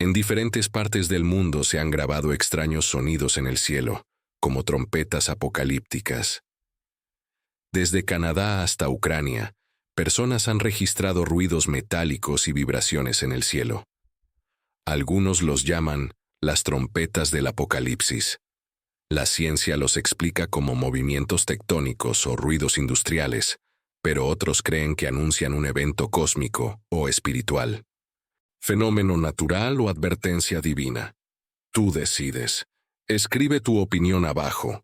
En diferentes partes del mundo se han grabado extraños sonidos en el cielo, como trompetas apocalípticas. Desde Canadá hasta Ucrania, personas han registrado ruidos metálicos y vibraciones en el cielo. Algunos los llaman las trompetas del apocalipsis. La ciencia los explica como movimientos tectónicos o ruidos industriales, pero otros creen que anuncian un evento cósmico o espiritual. Fenómeno natural o advertencia divina. Tú decides. Escribe tu opinión abajo